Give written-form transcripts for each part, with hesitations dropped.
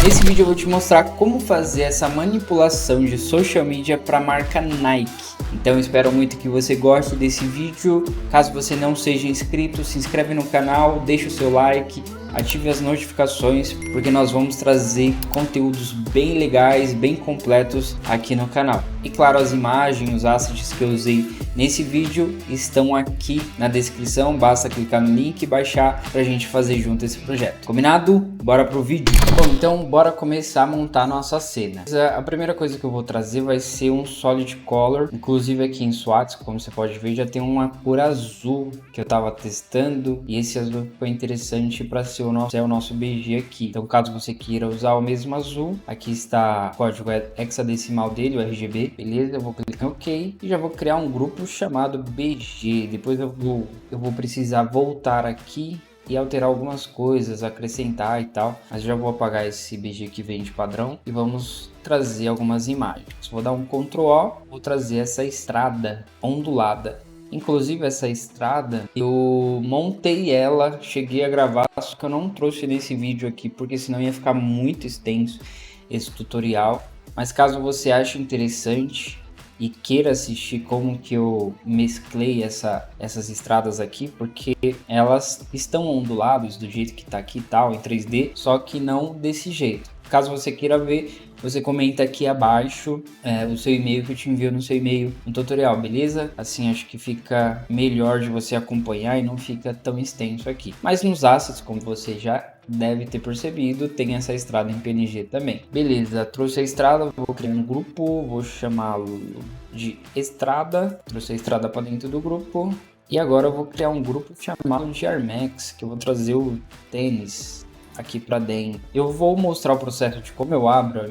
Nesse vídeo eu vou te mostrar como fazer essa manipulação de social media para a marca Nike. Então eu espero muito que você goste desse vídeo. Caso você não seja inscrito, se inscreve no canal, deixa o seu like, ative as notificações, porque nós vamos trazer conteúdos bem legais, bem completos aqui no canal. E claro, as imagens, os assets que eu usei nesse vídeo estão aqui na descrição, basta clicar no link e baixar pra gente fazer junto esse projeto. Combinado? Bora pro vídeo? Bom, então bora começar a montar a nossa cena. A primeira coisa que eu vou trazer vai ser um solid color, inclusive aqui em SWAT, como você pode ver, já tem uma cor azul que eu tava testando e esse azul foi interessante para ser o nosso BG aqui. Então caso você queira usar o mesmo azul, aqui está o código hexadecimal dele, o RGB, beleza? Eu vou clicar em OK e já vou criar um grupo chamado BG. Depois eu vou precisar voltar aqui e alterar algumas coisas, acrescentar e tal, mas já vou apagar esse BG que vem de padrão e vamos trazer algumas imagens. Vou dar um Ctrl O, vou trazer essa estrada ondulada. Inclusive essa estrada eu montei ela, cheguei a gravar, só que eu não trouxe nesse vídeo aqui porque senão ia ficar muito extenso esse tutorial. Mas caso você ache interessante e queira assistir como que eu mesclei essas estradas aqui, porque elas estão onduladas do jeito que tá aqui e tal, em 3D, só que não desse jeito. Caso você queira ver, você comenta aqui abaixo o seu e-mail que eu te envio no seu e-mail no tutorial, beleza? Assim acho que fica melhor de você acompanhar e não fica tão extenso aqui. Mas nos assets, como você já deve ter percebido, tem essa estrada em PNG também. Beleza, trouxe a estrada, vou criar um grupo, vou chamá-lo de estrada, trouxe a estrada para dentro do grupo. E agora eu vou criar um grupo chamado de Air Max, que eu vou trazer o tênis aqui para dentro. Eu vou mostrar o processo de como eu abro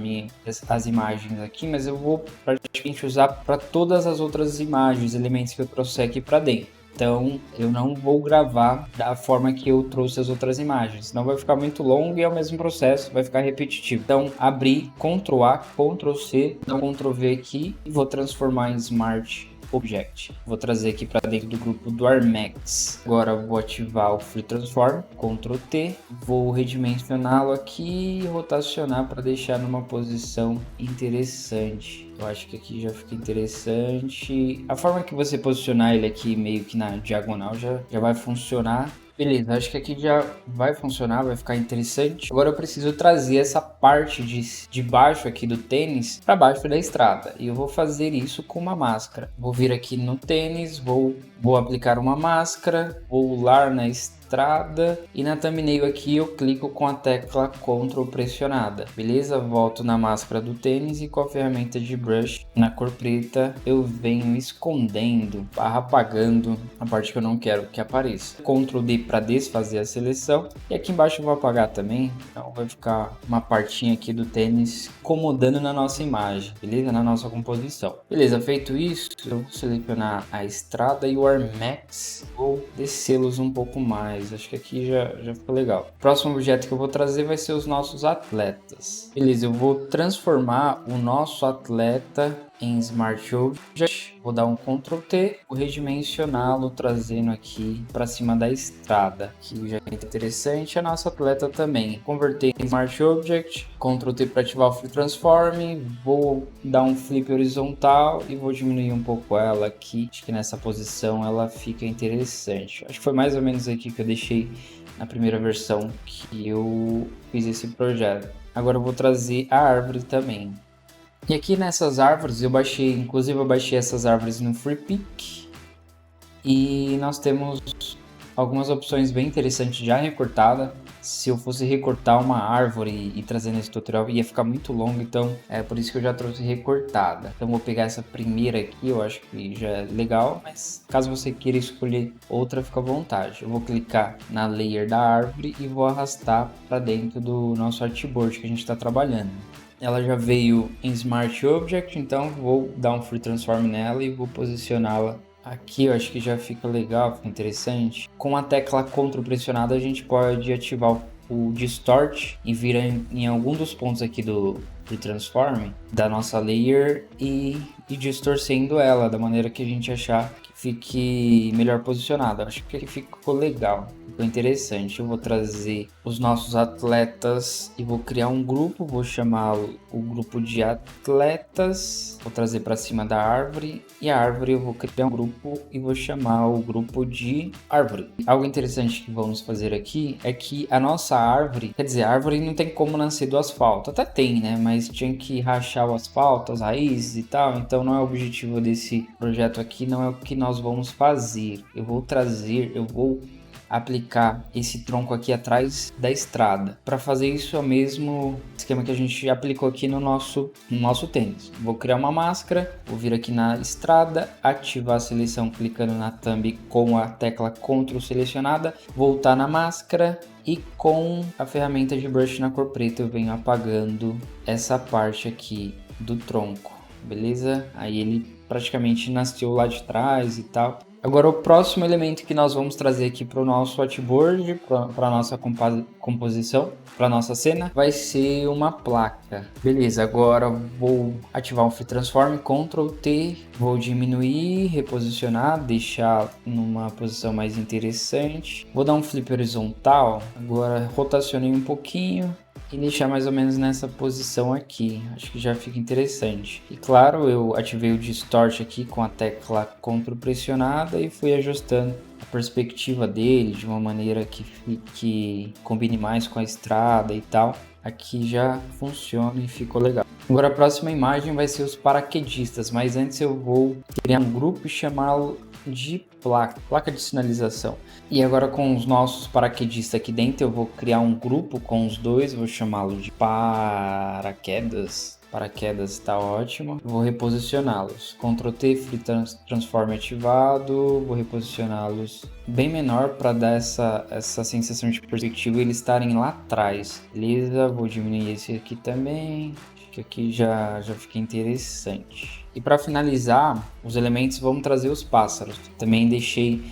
as imagens aqui, mas eu vou praticamente usar para todas as outras imagens, elementos que eu trouxe aqui para dentro. Então eu não vou gravar da forma que eu trouxe as outras imagens, senão vai ficar muito longo e é o mesmo processo, vai ficar repetitivo. Então abrir, Ctrl A, Ctrl C, dá um Ctrl V aqui e vou transformar em Smart Object. Vou trazer aqui para dentro do grupo do Armax. Agora eu vou ativar o Free Transform, Ctrl T, vou redimensioná-lo aqui e rotacionar para deixar numa posição interessante. Eu acho que aqui já fica interessante. A forma que você posicionar ele aqui meio que na diagonal já vai funcionar. Beleza, acho que aqui já vai funcionar, vai ficar interessante. Agora eu preciso trazer essa parte de baixo aqui do tênis para baixo da estrada. E eu vou fazer isso com uma máscara. Vou vir aqui no tênis, vou aplicar uma máscara, vou pular na estrada e na thumbnail aqui eu clico com a tecla Ctrl pressionada. Beleza? Volto na máscara do tênis e com a ferramenta de brush na cor preta eu venho escondendo, apagando a parte que eu não quero que apareça. Ctrl D para desfazer a seleção e aqui embaixo eu vou apagar também, então vai ficar uma partinha aqui do tênis incomodando na nossa imagem, beleza? Na nossa composição. Beleza, feito isso, eu vou selecionar a estrada e o Air Max, vou descê-los um pouco mais, acho que aqui já ficou legal. O próximo objeto que eu vou trazer vai ser os nossos atletas. Beleza, eu vou transformar o nosso atleta em Smart Object, vou dar um Ctrl T, vou redimensioná-lo trazendo aqui para cima da estrada, que já é interessante. A nossa atleta também, converter em Smart Object, Ctrl T para ativar o Free Transform, vou dar um flip horizontal e vou diminuir um pouco ela aqui, acho que nessa posição ela fica interessante. Acho que foi mais ou menos aqui que eu deixei na primeira versão que eu fiz esse projeto. Agora eu vou trazer a árvore também. E aqui nessas árvores eu baixei essas árvores no Freepik e nós temos algumas opções bem interessantes já recortada. Se eu fosse recortar uma árvore e trazer nesse tutorial ia ficar muito longo, então é por isso que eu já trouxe recortada. Então vou pegar essa primeira aqui, eu acho que já é legal, mas caso você queira escolher outra, fica à vontade. Eu vou clicar na layer da árvore e vou arrastar para dentro do nosso artboard que a gente está trabalhando. Ela já veio em Smart Object, então vou dar um Free Transform nela e vou posicioná-la aqui. Eu acho que já fica legal, fica interessante. Com a tecla Ctrl pressionada a gente pode ativar o Distort e vir em algum dos pontos aqui do Free Transform da nossa layer e distorcendo ela da maneira que a gente achar que fique melhor posicionado. Acho que ficou legal, ficou interessante. Eu vou trazer os nossos atletas e vou criar um grupo, vou chamá-lo o grupo de atletas, vou trazer para cima da árvore, e a árvore eu vou criar um grupo e vou chamar o grupo de árvore. Algo interessante que vamos fazer aqui é que a nossa árvore, quer dizer, a árvore não tem como nascer do asfalto, até tem, né, mas tinha que rachar o asfalto, as raízes e tal, então não é o objetivo desse projeto aqui, não é o que nós vamos fazer. Eu vou aplicar esse tronco aqui atrás da estrada. Para fazer isso é o mesmo esquema que a gente aplicou aqui no nosso tênis. Vou criar uma máscara, vou vir aqui na estrada, ativar a seleção clicando na thumb com a tecla Ctrl selecionada, voltar na máscara e com a ferramenta de brush na cor preta eu venho apagando essa parte aqui do tronco, beleza? Aí ele praticamente nasceu lá de trás e tal. Agora o próximo elemento que nós vamos trazer aqui para o nosso whiteboard, para a nossa composição, para a nossa cena, vai ser uma placa. Beleza, agora vou ativar o Free Transform, Ctrl T, vou diminuir, reposicionar, deixar numa posição mais interessante. Vou dar um flip horizontal, agora rotacionei um pouquinho e deixar mais ou menos nessa posição aqui, acho que já fica interessante. E claro, eu ativei o Distort aqui com a tecla Ctrl pressionada e fui ajustando a perspectiva dele de uma maneira que combine mais com a estrada e tal. Aqui já funciona e ficou legal. Agora a próxima imagem vai ser os paraquedistas, mas antes eu vou criar um grupo e chamá-lo de placa de sinalização. E agora com os nossos paraquedistas aqui dentro eu vou criar um grupo com os dois, vou chamá-lo de paraquedas. Paraquedas está ótimo. Vou reposicioná-los. Ctrl T, Free Transform ativado. Vou reposicioná-los bem menor para dar essa sensação de perspectiva e eles estarem lá atrás. Beleza? Vou diminuir esse aqui também. Acho que aqui já fica interessante. E para finalizar os elementos, vamos trazer os pássaros. Também deixei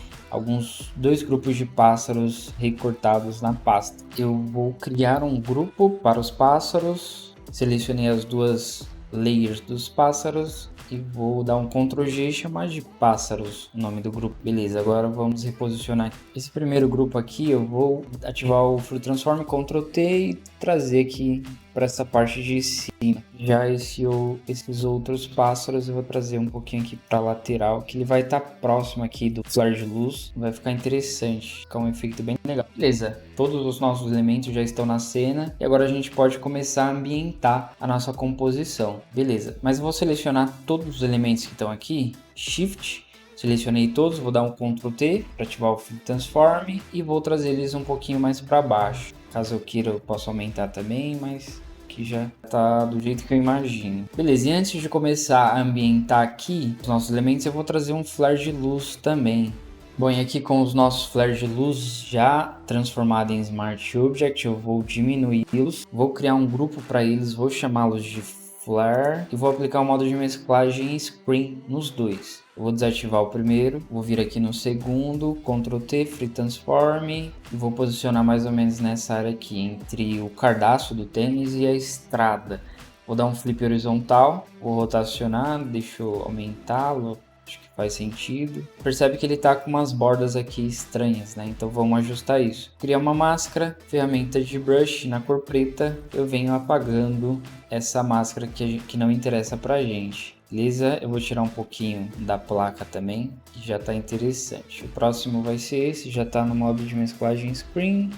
dois grupos de pássaros recortados na pasta. Eu vou criar um grupo para os pássaros. Selecionei as duas layers dos pássaros e vou dar um Ctrl G e chamar de pássaros o nome do grupo. Beleza, agora vamos reposicionar esse primeiro grupo aqui. Eu vou ativar o Free Transform, Ctrl T e trazer aqui para essa parte de cima. Já esses outros pássaros eu vou trazer um pouquinho aqui para a lateral, que ele vai estar próximo aqui do flare de luz. Vai ficar interessante, ficar um efeito bem legal. Beleza, todos os nossos elementos já estão na cena e agora a gente pode começar a ambientar a nossa composição. Beleza, mas eu vou selecionar todos os elementos que estão aqui, Shift, selecionei todos, vou dar um Ctrl T para ativar o Free Transform e vou trazer eles um pouquinho mais para baixo. Caso eu queira eu posso aumentar também, mas que já tá do jeito que eu imagino. Beleza, e antes de começar a ambientar aqui os nossos elementos, eu vou trazer um flare de luz também. Bom, e aqui com os nossos flares de luz já transformados em Smart Object, eu vou diminuí-los, vou criar um grupo para eles, vou chamá-los de Flare e vou aplicar o modo de mesclagem Screen nos dois. Eu vou desativar o primeiro, vou vir aqui no segundo, Ctrl T, Free Transform e vou posicionar mais ou menos nessa área aqui, entre o cardaço do tênis e a estrada. Vou dar um flip horizontal, vou rotacionar, deixa eu aumentá-lo, acho que faz sentido. Percebe que ele tá com umas bordas aqui estranhas, né? Então vamos ajustar isso. Criar uma máscara, ferramenta de brush na cor preta, eu venho apagando essa máscara que não interessa pra gente. Beleza? Eu vou tirar um pouquinho da placa também, que já tá interessante. O próximo vai ser esse, já tá no modo de mesclagem Screen.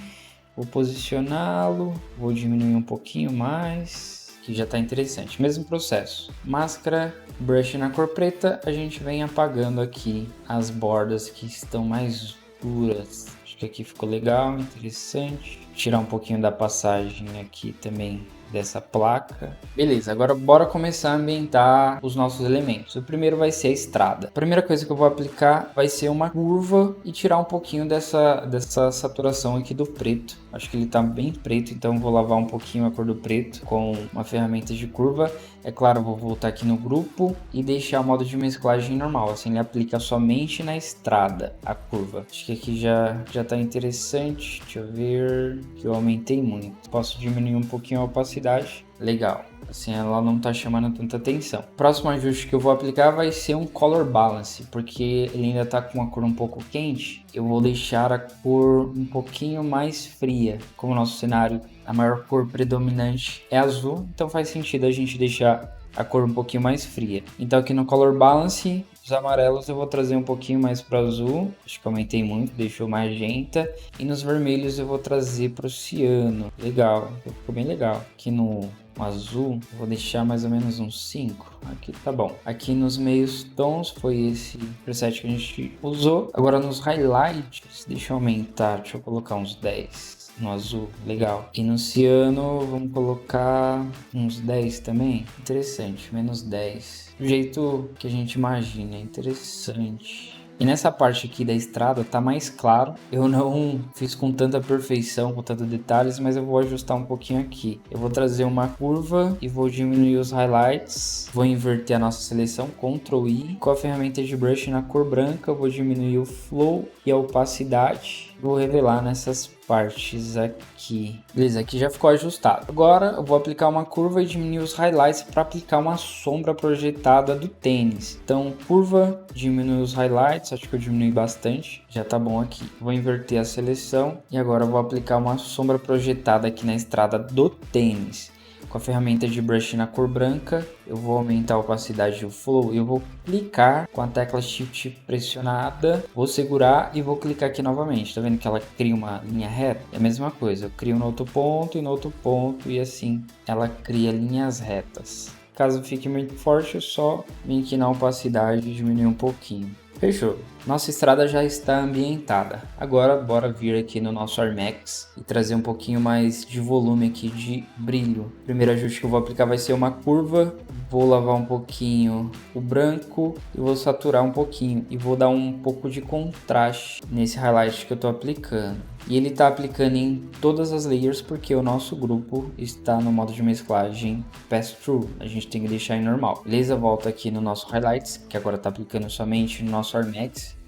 Vou posicioná-lo, vou diminuir um pouquinho mais, que já tá interessante. Mesmo processo. Máscara, brush na cor preta, a gente vem apagando aqui as bordas que estão mais duras. Acho que aqui ficou legal, interessante. Tirar um pouquinho da passagem aqui também dessa placa. Beleza, agora bora começar a ambientar os nossos elementos. O primeiro vai ser a estrada. A primeira coisa que eu vou aplicar vai ser uma curva e tirar um pouquinho dessa saturação aqui do preto. Acho que ele tá bem preto, então vou lavar um pouquinho a cor do preto com uma ferramenta de curva. É claro, vou voltar aqui no grupo e deixar o modo de mesclagem normal, assim ele aplica somente na estrada a curva. Acho que aqui já tá interessante, deixa eu ver. que eu aumentei muito. Posso diminuir um pouquinho a opacidade. Legal, assim ela não tá chamando tanta atenção. Próximo ajuste que eu vou aplicar vai ser um Color Balance, porque ele ainda tá com uma cor um pouco quente. Eu vou deixar a cor um pouquinho mais fria. Como o nosso cenário, a maior cor predominante é azul, então faz sentido a gente deixar a cor um pouquinho mais fria. Então aqui no Color Balance, os amarelos eu vou trazer um pouquinho mais para azul, acho que aumentei muito, deixou magenta. E nos vermelhos eu vou trazer para o ciano, legal, ficou bem legal. Aqui no azul eu vou deixar mais ou menos uns 5, aqui tá bom. Aqui nos meios tons foi esse preset que a gente usou. Agora nos highlights, deixa eu aumentar, deixa eu colocar uns 10. No azul, legal. E no ciano, vamos colocar uns 10 também. Interessante, menos 10. Do jeito que a gente imagina, interessante. E nessa parte aqui da estrada tá mais claro. Eu não fiz com tanta perfeição, com tantos detalhes, mas eu vou ajustar um pouquinho aqui. Eu vou trazer uma curva e vou diminuir os highlights. Vou inverter a nossa seleção, Ctrl I. Com a ferramenta de brush na cor branca, eu vou diminuir o flow e a opacidade. Vou revelar nessas partes aqui. Beleza, aqui já ficou ajustado. Agora eu vou aplicar uma curva e diminuir os highlights para aplicar uma sombra projetada do tênis. Então, curva, diminui os highlights, acho que eu diminui bastante. Já tá bom aqui. Vou inverter a seleção e agora eu vou aplicar uma sombra projetada aqui na estrada do tênis. Com a ferramenta de brush na cor branca, eu vou aumentar a opacidade do flow e eu vou clicar com a tecla Shift pressionada, vou segurar e vou clicar aqui novamente. Tá vendo que ela cria uma linha reta? É a mesma coisa, eu crio no outro ponto e no outro ponto e assim ela cria linhas retas. Caso fique muito forte, eu só vim aqui na opacidade e diminuir um pouquinho. Fechou. Nossa estrada já está ambientada. Agora bora vir aqui no nosso Armax e trazer um pouquinho mais de volume aqui de brilho. O primeiro ajuste que eu vou aplicar vai ser uma curva. Vou lavar um pouquinho o branco e vou saturar um pouquinho. E vou dar um pouco de contraste nesse highlight que eu estou aplicando. E ele está aplicando em todas as layers porque o nosso grupo está no modo de mesclagem Pass-Through. A gente tem que deixar em normal. Beleza? Volta aqui no nosso Highlights, que agora está aplicando somente no nosso Armax.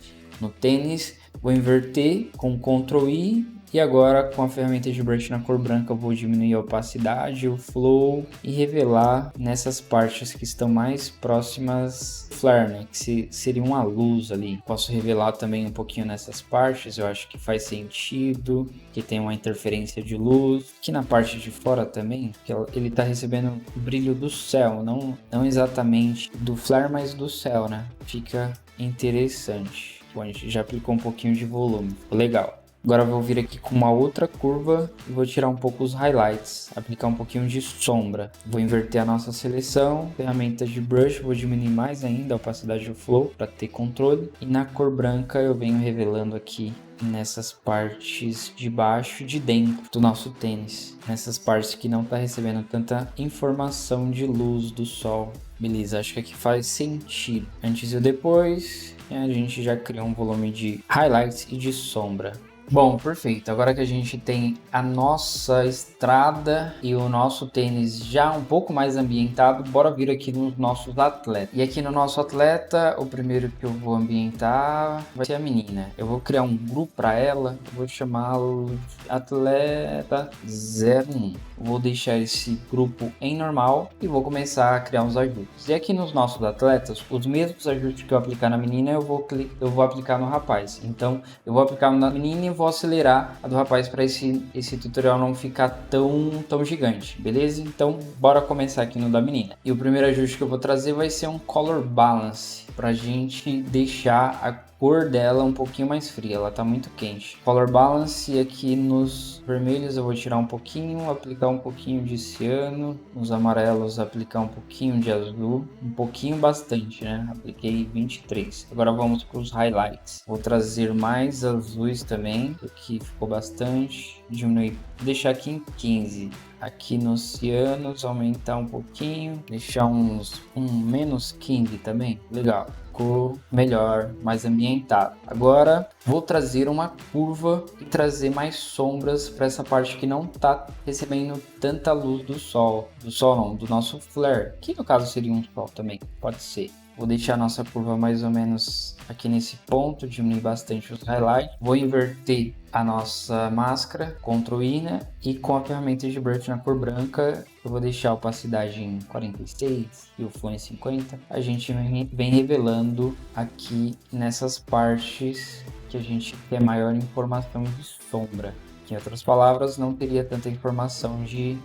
No tênis, vou inverter com Ctrl I. E agora com a ferramenta de brush na cor branca eu vou diminuir a opacidade, o flow e revelar nessas partes que estão mais próximas do flare, né? Que seria uma luz ali. Posso revelar também um pouquinho nessas partes, eu acho que faz sentido, que tem uma interferência de luz. Aqui na parte de fora também, que ele está recebendo o brilho do céu, não exatamente do flare, mas do céu, né? Fica interessante. Bom, a gente já aplicou um pouquinho de volume, legal. Agora eu vou vir aqui com uma outra curva e vou tirar um pouco os highlights, aplicar um pouquinho de sombra. Vou inverter a nossa seleção, ferramenta de brush, vou diminuir mais ainda a opacidade do flow para ter controle. E na cor branca eu venho revelando aqui nessas partes de baixo e de dentro do nosso tênis. Nessas partes que não está recebendo tanta informação de luz do sol. Beleza, acho que aqui faz sentido. Antes e depois, a gente já criou um volume de highlights e de sombra. Bom, perfeito. Agora que a gente tem a nossa estrada e o nosso tênis já um pouco mais ambientado, bora vir aqui nos nossos atletas. E aqui no nosso atleta, o primeiro que eu vou ambientar vai ser a menina. Eu vou criar um grupo para ela, vou chamá-lo Atleta 01. Vou deixar esse grupo em normal e vou começar a criar uns ajustes. E aqui nos nossos atletas, os mesmos ajustes que eu aplicar na menina, eu vou aplicar no rapaz. Então, eu vou aplicar na menina e vou acelerar a do rapaz para esse tutorial não ficar tão gigante, beleza? Então, bora começar aqui no da menina. E o primeiro ajuste que eu vou trazer vai ser um Color Balance, pra gente deixar a cor dela um pouquinho mais fria, ela tá muito quente. Color Balance, aqui nos vermelhos eu vou tirar um pouquinho, aplicar um pouquinho de ciano, nos amarelos aplicar um pouquinho de azul, um pouquinho bastante, né? Apliquei 23. Agora vamos para os highlights. Vou trazer mais azuis também, aqui ficou bastante, diminuir, deixar aqui em 15. Aqui nos cianos aumentar um pouquinho, deixar um menos 15 também, legal. Ficou melhor, mais ambientado. Agora vou trazer uma curva e trazer mais sombras para essa parte que não está recebendo tanta luz do sol. Do sol não, do nosso flare, que no caso seria um sol também, pode ser. Vou deixar a nossa curva mais ou menos aqui nesse ponto, diminuir bastante os highlights. Vou inverter a nossa máscara, Ctrl I, né? E com a ferramenta de brush na cor branca, eu vou deixar a opacidade em 46 e o flow em 50. A gente vem revelando aqui nessas partes que a gente quer maior informação de sombra. Em outras palavras, não teria tanta informação de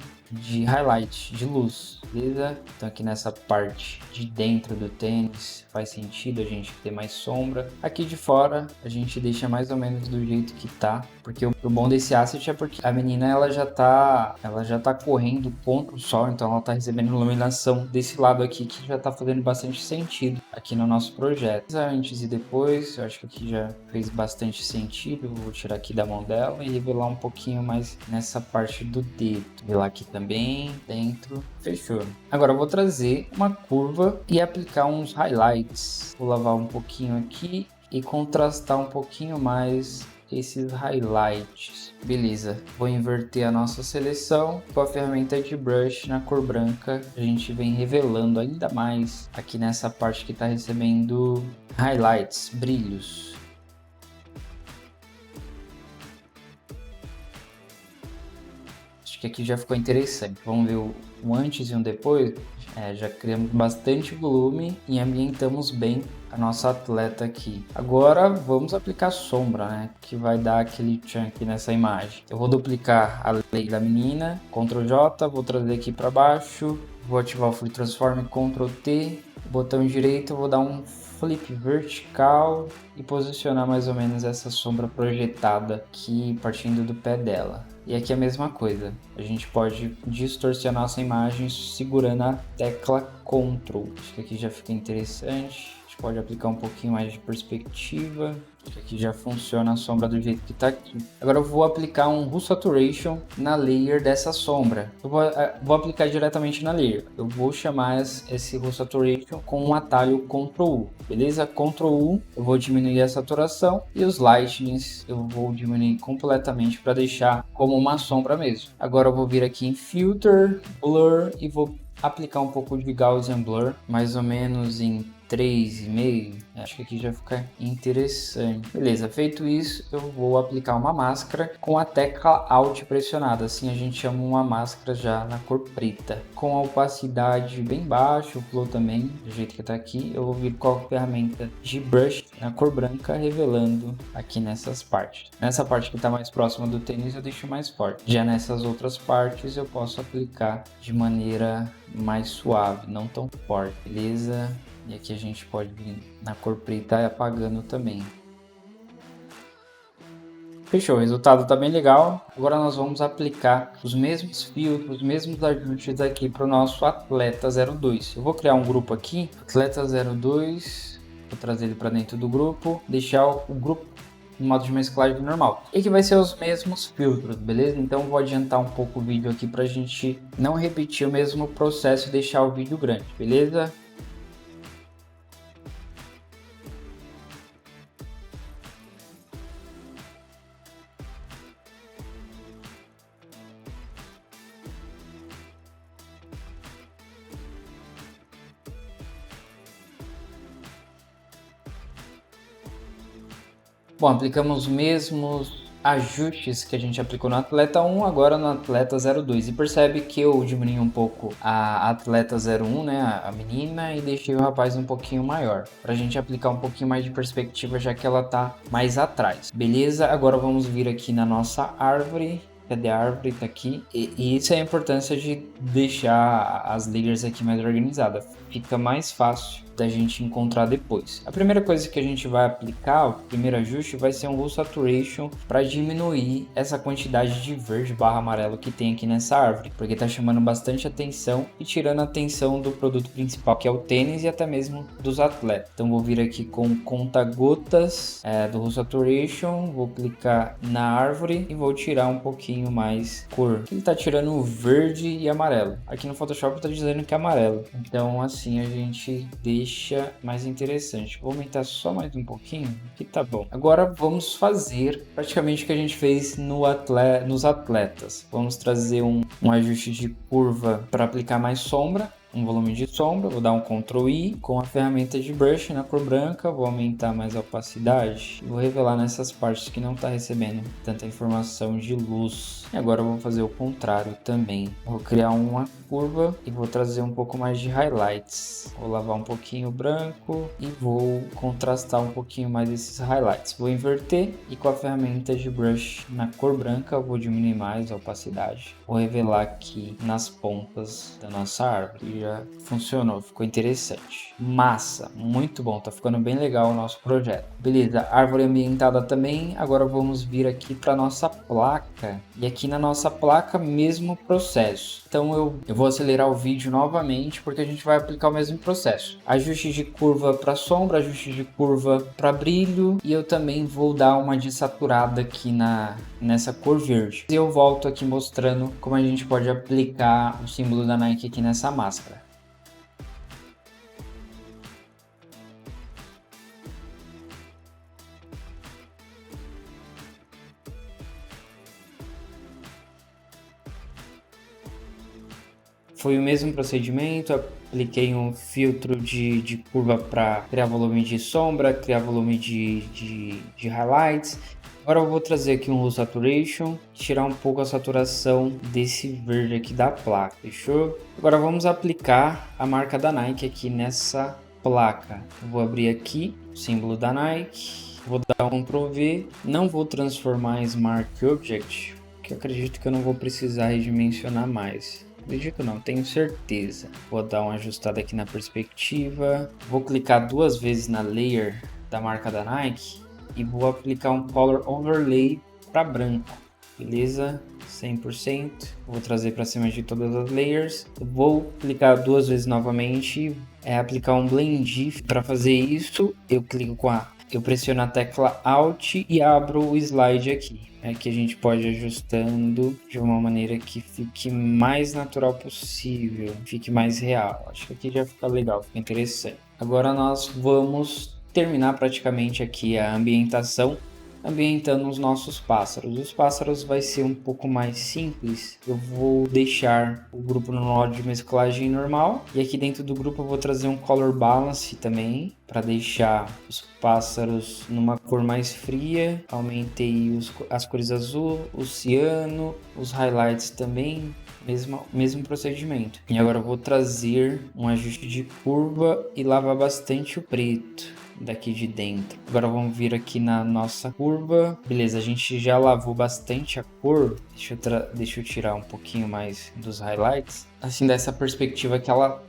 highlight, de luz, beleza? Então aqui nessa parte de dentro do tênis faz sentido a gente ter mais sombra. Aqui de fora a gente deixa mais ou menos do jeito que tá, porque o bom desse asset é porque a menina ela já tá correndo contra o sol, então ela tá recebendo iluminação desse lado aqui que já tá fazendo bastante sentido aqui no nosso projeto. Antes e depois, eu acho que aqui já fez bastante sentido. Eu vou tirar aqui da mão dela e revelar um pouquinho mais nessa parte do dedo. Revelar aqui também, dentro, fechou. Agora eu vou trazer uma curva e aplicar uns highlights. Vou lavar um pouquinho aqui e contrastar um pouquinho mais esses highlights. Beleza, vou inverter a nossa seleção com a ferramenta de brush na cor branca. A gente vem revelando ainda mais aqui nessa parte que está recebendo highlights, brilhos. Acho que aqui já ficou interessante. Vamos ver um antes e um depois. Já criamos bastante volume e ambientamos bem a nossa atleta aqui. Agora vamos aplicar sombra, né? Que vai dar aquele chunk nessa imagem. Eu vou duplicar a lei da menina, Ctrl J, vou trazer aqui para baixo, vou ativar o Free Transform, Ctrl T, botão direito, eu vou dar um flip vertical e posicionar mais ou menos essa sombra projetada aqui partindo do pé dela. E aqui a mesma coisa, a gente pode distorcionar nossa imagem segurando a tecla Ctrl. Acho que aqui já fica interessante. A gente pode aplicar um pouquinho mais de perspectiva. Aqui já funciona a sombra do jeito que está aqui. Agora eu vou aplicar um Hue Saturation na layer dessa sombra. Eu vou aplicar diretamente na layer. Eu vou chamar esse Hue Saturation com um atalho Ctrl U, beleza? Ctrl U, eu vou diminuir a saturação e os lightnings eu vou diminuir completamente para deixar como uma sombra mesmo. Agora eu vou vir aqui em Filter, Blur e vou aplicar um pouco de Gaussian Blur, mais ou menos em 3,5. Acho que aqui já fica interessante. Beleza, feito isso, eu vou aplicar uma máscara com a tecla Alt pressionada. Assim a gente chama uma máscara já na cor preta. Com a opacidade bem baixa, o flow também, do jeito que tá aqui. Eu vou vir com a ferramenta de brush na cor branca, revelando aqui nessas partes. Nessa parte que tá mais próxima do tênis eu deixo mais forte. Já nessas outras partes eu posso aplicar de maneira mais suave, não tão forte, beleza? E aqui a gente pode vir na cor preta e apagando também. Fechou, o resultado tá bem legal. Agora nós vamos aplicar os mesmos filtros, os mesmos ajustes aqui para o nosso Atleta 02. Eu vou criar um grupo aqui, Atleta 02, vou trazer ele para dentro do grupo, deixar o grupo no modo de mesclagem normal. E que vai ser os mesmos filtros, beleza? Então vou adiantar um pouco o vídeo aqui para a gente não repetir o mesmo processo e deixar o vídeo grande, beleza? Bom, aplicamos os mesmos ajustes que a gente aplicou no Atleta 1, agora no Atleta 02. E percebe que eu diminui um pouco a Atleta 01, né, a menina, e deixei o rapaz um pouquinho maior, para a gente aplicar um pouquinho mais de perspectiva, já que ela tá mais atrás. Beleza? Agora vamos vir aqui na nossa árvore. Cadê a árvore? Tá aqui. E isso é a importância de deixar as layers aqui mais organizadas. Fica mais fácil da gente encontrar depois. A primeira coisa que a gente vai aplicar, o primeiro ajuste, vai ser um Hue Saturation para diminuir essa quantidade de verde barra amarelo que tem aqui nessa árvore, porque tá chamando bastante atenção e tirando a atenção do produto principal, que é o tênis, e até mesmo dos atletas. Então vou vir aqui com conta-gotas do Hue Saturation, vou clicar na árvore e vou tirar um pouquinho mais cor. Ele tá tirando o verde e amarelo. Aqui no Photoshop tá dizendo que é amarelo. Então assim a gente deixa mais interessante. Vou aumentar só mais um pouquinho, que tá bom. Agora vamos fazer praticamente o que a gente fez nos atletas. Vamos trazer um ajuste de curva para aplicar mais sombra. um volume de sombra, vou dar um Ctrl I com a ferramenta de brush na cor branca, vou aumentar mais a opacidade e vou revelar nessas partes que não está recebendo tanta informação de luz. E agora eu vou fazer o contrário também, vou criar uma curva e vou trazer um pouco mais de highlights, vou lavar um pouquinho o branco e vou contrastar um pouquinho mais esses highlights, vou inverter e com a ferramenta de brush na cor branca eu vou diminuir mais a opacidade, vou revelar aqui nas pontas da nossa árvore e já funcionou, ficou interessante, massa, muito bom, tá ficando bem legal o nosso projeto. Beleza, árvore ambientada também. Agora vamos vir aqui para nossa placa e aqui na nossa placa mesmo processo. Então eu vou acelerar o vídeo novamente porque a gente vai aplicar o mesmo processo, ajuste de curva para sombra, ajuste de curva para brilho, e eu também vou dar uma desaturada aqui nessa cor verde. E eu volto aqui mostrando como a gente pode aplicar o símbolo da Nike aqui nessa máscara. Foi o mesmo procedimento, apliquei um filtro de curva para criar volume de sombra, criar volume de highlights. Agora eu vou trazer aqui um Hue Saturation, tirar um pouco a saturação desse verde aqui da placa, fechou? Agora vamos aplicar a marca da Nike aqui nessa placa. Eu vou abrir aqui o símbolo da Nike, vou dar um Ctrl V, não vou transformar em Smart Object, porque eu acredito que eu não vou precisar redimensionar mais. Acredito não, tenho certeza. Vou dar uma ajustada aqui na perspectiva. Vou clicar duas vezes na layer da marca da Nike e vou aplicar um Color Overlay para branco. Beleza? 100%. Vou trazer para cima de todas as layers. Vou clicar duas vezes novamente. Aplicar um Blend. Para fazer isso, eu pressiono a tecla Alt e abro o slide aqui. Aqui a gente pode ir ajustando de uma maneira que fique mais natural possível, fique mais real. Acho que aqui já fica legal, fica interessante. Agora nós vamos terminar praticamente aqui a ambientação, ambientando os nossos pássaros. Os pássaros vai ser um pouco mais simples. Eu vou deixar o grupo no modo de mesclagem normal e aqui dentro do grupo eu vou trazer um Color Balance também para deixar os pássaros numa cor mais fria. Aumentei as cores azul, o ciano, os highlights também. Mesmo procedimento. E agora eu vou trazer um ajuste de curva e lavar bastante o preto daqui de dentro. Agora vamos vir aqui na nossa curva. Beleza, a gente já lavou bastante a cor. Deixa eu tirar um pouquinho mais dos highlights. Assim, dessa perspectiva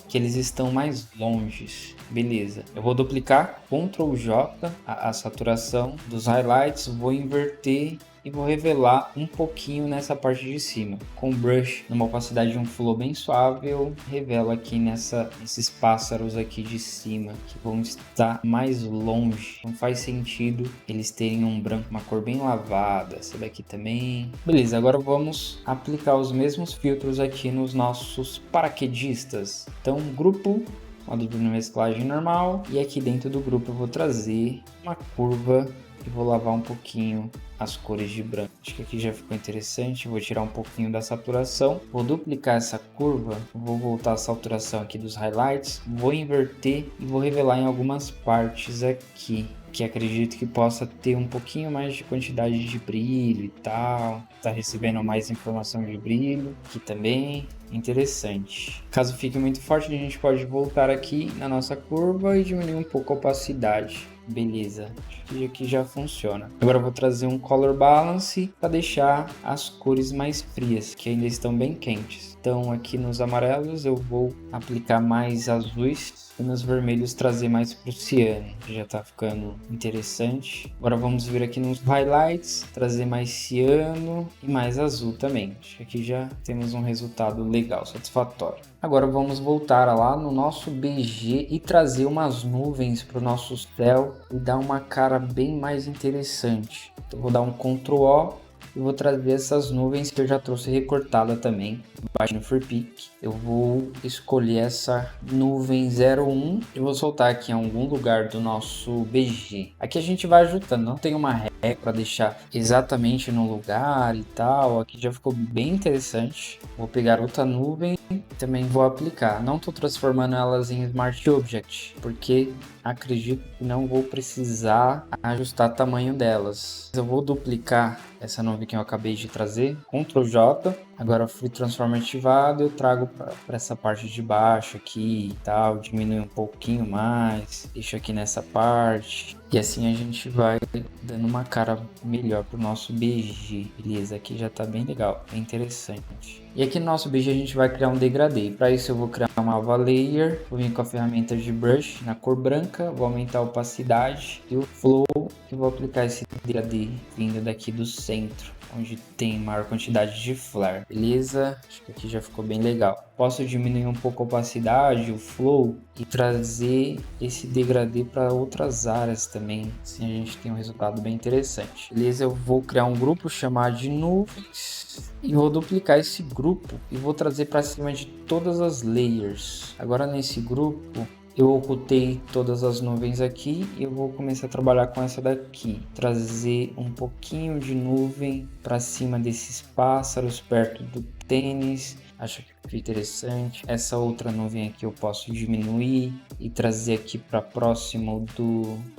que eles estão mais longe. Beleza, eu vou duplicar Ctrl J a saturação dos highlights. Vou inverter e vou revelar um pouquinho nessa parte de cima. Com o brush, numa opacidade de um flow bem suave, eu revelo aqui nesses pássaros aqui de cima, que vão estar mais longe. Não faz sentido eles terem um branco, uma cor bem lavada. Essa daqui também. Beleza, agora vamos aplicar os mesmos filtros aqui nos nossos paraquedistas. Então, grupo, modo de mesclagem normal. E aqui dentro do grupo eu vou trazer uma curva e vou lavar um pouquinho as cores de branco. Acho que aqui já ficou interessante. Vou tirar um pouquinho da saturação, vou duplicar essa curva, vou voltar a saturação aqui dos highlights, vou inverter e vou revelar em algumas partes aqui que acredito que possa ter um pouquinho mais de quantidade de brilho e tal. Tá recebendo mais informação de brilho aqui também. Interessante. Caso fique muito forte, a gente pode voltar aqui na nossa curva e diminuir um pouco a opacidade. Beleza, acho que aqui já funciona. Agora eu vou trazer um Color Balance para deixar as cores mais frias, que ainda estão bem quentes. Então aqui nos amarelos eu vou aplicar mais azuis e nos vermelhos trazer mais pro ciano. Já tá ficando interessante. Agora vamos vir aqui nos highlights, trazer mais ciano e mais azul também. Acho que aqui já temos um resultado legal, satisfatório. Agora vamos voltar lá no nosso BG e trazer umas nuvens para o nosso céu e dar uma cara bem mais interessante. Então vou dar um Ctrl O e vou trazer essas nuvens que eu já trouxe recortada também embaixo no FreePic. Eu vou escolher essa nuvem 01 e vou soltar aqui em algum lugar do nosso BG. Aqui a gente vai ajustando, não tem uma regra para deixar exatamente no lugar e tal. Aqui já ficou bem interessante. Vou pegar outra nuvem e também vou aplicar. Não estou transformando elas em Smart Object, porque acredito que não vou precisar ajustar o tamanho delas. Eu vou duplicar essa nuvem que eu acabei de trazer, Ctrl J. Agora o Free Transform ativado, eu trago para essa parte de baixo aqui e tal, diminui um pouquinho mais, deixo aqui nessa parte. E assim a gente vai dando uma cara melhor pro nosso BG, beleza? Aqui já tá bem legal, bem interessante. E aqui no nosso BG a gente vai criar um degradê. Para isso eu vou criar uma nova layer, vou vir com a ferramenta de brush na cor branca, vou aumentar a opacidade e o flow, e vou aplicar esse degradê vindo daqui do centro, onde tem maior quantidade de flare, beleza? Acho que aqui já ficou bem legal. Posso diminuir um pouco a opacidade, o flow, e trazer esse degradê para outras áreas também, assim a gente tem um resultado bem interessante. Beleza, eu vou criar um grupo chamado de nuvens e vou duplicar esse grupo e vou trazer para cima de todas as layers. Agora nesse grupo eu ocultei todas as nuvens aqui e eu vou começar a trabalhar com essa daqui. Trazer um pouquinho de nuvem para cima desses pássaros perto do tênis. Acho que fica interessante. Essa outra nuvem aqui eu posso diminuir e trazer aqui para próximo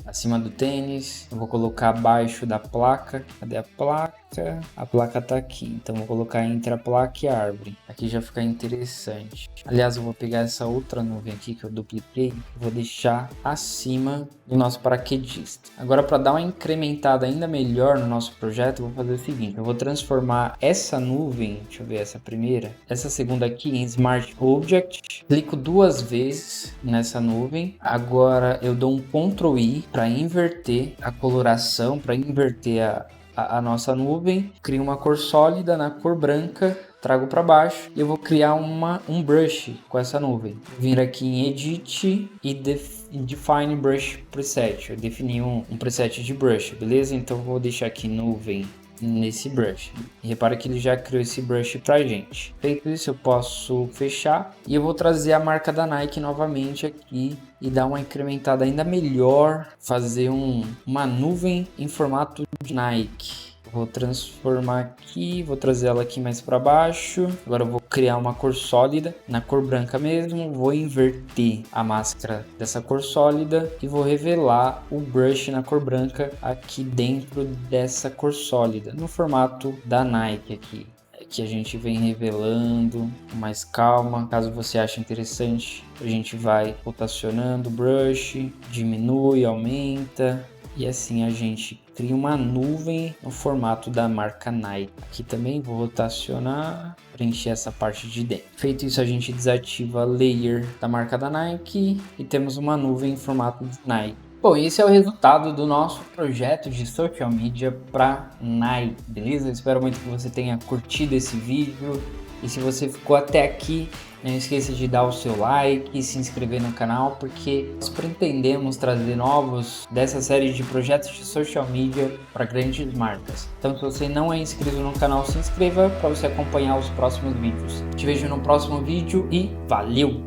acima do tênis. Eu vou colocar abaixo da placa. Cadê a placa? A placa tá aqui, então vou colocar entre a placa e a árvore. Aqui já fica interessante. Aliás, eu vou pegar essa outra nuvem aqui que eu dupliquei, vou deixar acima do nosso paraquedista. Agora, para dar uma incrementada ainda melhor no nosso projeto, eu vou fazer o seguinte: eu vou transformar essa nuvem, deixa eu ver, essa primeira, essa segunda aqui em Smart Object. Clico 2 vezes nessa nuvem. Agora eu dou um Ctrl I para inverter a coloração, para inverter a nossa nuvem, crio uma cor sólida na cor branca, trago para baixo e eu vou criar um brush com essa nuvem. Vir aqui em Edit e Define Brush Preset. Eu defini um preset de brush, beleza? Então eu vou deixar aqui nuvem nesse brush. E repara que ele já criou esse brush pra gente. Feito isso, eu posso fechar e eu vou trazer a marca da Nike novamente aqui e dar uma incrementada ainda melhor, fazer uma nuvem em formato de Nike. Vou transformar aqui, vou trazer ela aqui mais para baixo. Agora eu vou criar uma cor sólida na cor branca mesmo. Vou inverter a máscara dessa cor sólida e vou revelar o brush na cor branca aqui dentro dessa cor sólida, no formato da Nike aqui. Que a gente vem revelando com mais calma. Caso você ache interessante, a gente vai rotacionando o brush, diminui, aumenta. E assim a gente cria uma nuvem no formato da marca Nike. Aqui também vou rotacionar, preencher essa parte de dentro. Feito isso, a gente desativa a layer da marca da Nike e temos uma nuvem em formato de Nike. Bom, esse é o resultado do nosso projeto de social media para Nike, beleza? Eu espero muito que você tenha curtido esse vídeo. E se você ficou até aqui, não esqueça de dar o seu like e se inscrever no canal, porque nós pretendemos trazer novos dessa série de projetos de social media para grandes marcas. Então, se você não é inscrito no canal, se inscreva para você acompanhar os próximos vídeos. Te vejo no próximo vídeo e valeu!